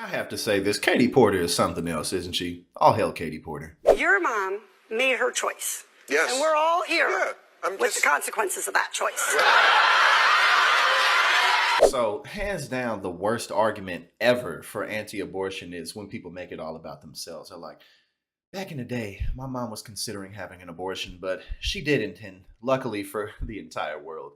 I have to say this. Katie Porter is something else, isn't she? All hail Katie Porter. Your mom made her choice. Yes. And we're all here with just the consequences of that choice. So, hands down, the worst argument ever for anti-abortion is when people make it all about themselves. They're like, back in the day, my mom was considering having an abortion, but she didn't. And luckily for the entire world,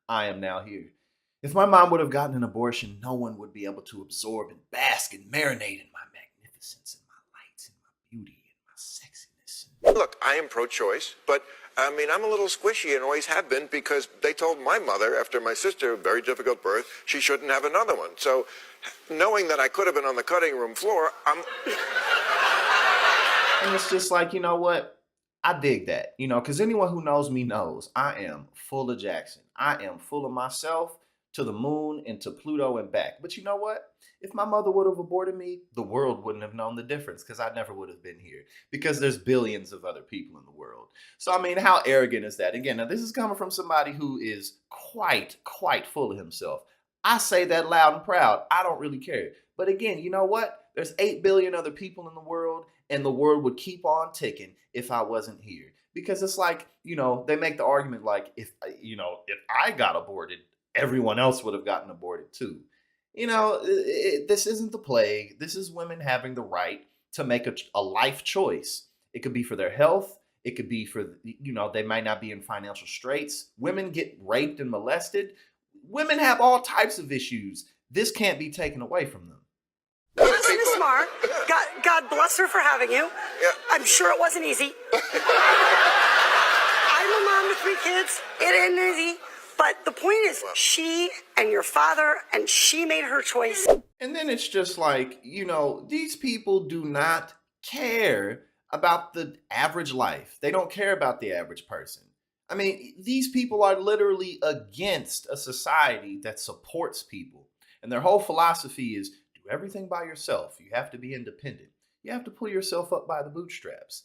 I am now here. If my mom would have gotten an abortion, no one would be able to absorb and bask and marinate in my magnificence and my light and my beauty and my sexiness. Look, I am pro-choice, but I mean, I'm a little squishy and always have been because they told my mother after my sister, very difficult birth, she shouldn't have another one. So knowing that I could have been on the cutting room floor, And it's just like, you know what? I dig that, because anyone who knows me knows I am full of Jackson. I am full of myself to the moon and to Pluto and back. But you know what? If my mother would have aborted me, the world wouldn't have known the difference because I never would have been here because there's billions of other people in the world. So, I mean, how arrogant is that? Again, now this is coming from somebody who is quite full of himself. I say that loud and proud. I don't really care. But again, you know what? There's 8 billion other people in the world, and the world would keep on ticking if I wasn't here. Because it's like, they make the argument like if I got aborted, everyone else would have gotten aborted too. This isn't the plague. This is women having the right to make a life choice. It could be for their health. It could be for, they might not be in financial straits. Women get raped and molested. Women have all types of issues. This can't be taken away from them. Listen, Miss Maher, God bless her for having you. Yeah. I'm sure it wasn't easy. I'm a mom with 3 kids. It isn't easy. But the point is, she and your father, and she made her choice. And then it's just like, these people do not care about the average life. They don't care about the average person. I mean, these people are literally against a society that supports people. And their whole philosophy is do everything by yourself. You have to be independent. You have to pull yourself up by the bootstraps,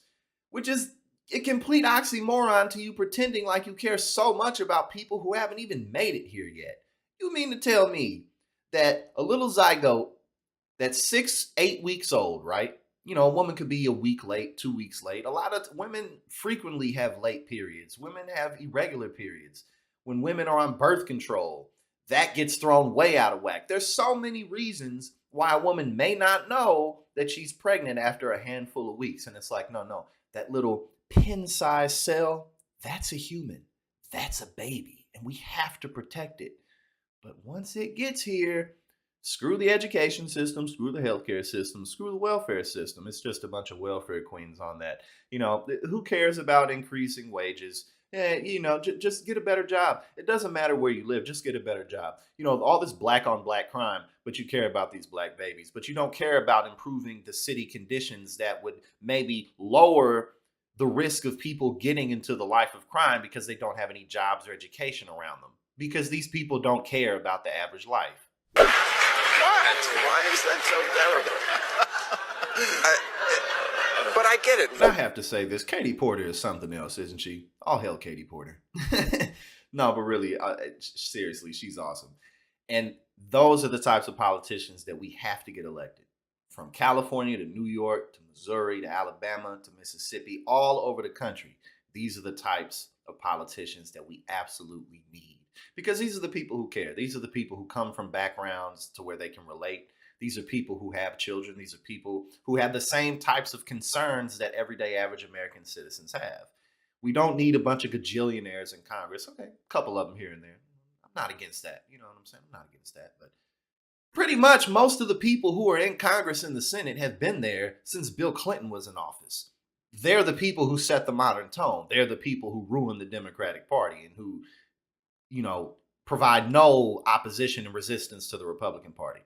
which is a complete oxymoron to you pretending like you care so much about people who haven't even made it here yet. You mean to tell me that a little zygote that's 8 weeks old, right? A woman could be a week late, 2 weeks late. A lot of women frequently have late periods. Women have irregular periods. When women are on birth control, that gets thrown way out of whack. There's so many reasons why a woman may not know that she's pregnant after a handful of weeks. And it's like, no, that little pin-sized cell, that's a human. That's a baby. And we have to protect it. But once it gets here, screw the education system, screw the healthcare system, screw the welfare system. It's just a bunch of welfare queens on that. Who cares about increasing wages? Just get a better job. It doesn't matter where you live, just get a better job. All this black on black crime, but you care about these black babies. But you don't care about improving the city conditions that would maybe lower the risk of people getting into the life of crime because they don't have any jobs or education around them. Because these people don't care about the average life. what? Why is that so terrible? But I get it. I have to say this. Katie Porter is something else, isn't she? All hail Katie Porter. No, but really, seriously, she's awesome. And those are the types of politicians that we have to get elected. From California to New York to Missouri to Alabama to Mississippi, all over the country. These are the types of politicians that we absolutely need. Because these are the people who care. These are the people who come from backgrounds to where they can relate. These are people who have children. These are people who have the same types of concerns that everyday average American citizens have. We don't need a bunch of gajillionaires in Congress. Okay, a couple of them here and there. I'm not against that. You know what I'm saying? I'm not against that. But pretty much most of the people who are in Congress and the Senate have been there since Bill Clinton was in office. They're the people who set the modern tone. They're the people who ruin the Democratic Party and who, provide no opposition and resistance to the Republican Party.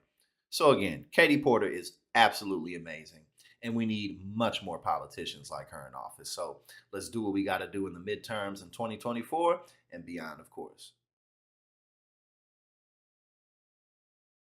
So again, Katie Porter is absolutely amazing. And we need much more politicians like her in office. So let's do what we got to do in the midterms in 2024 and beyond, of course.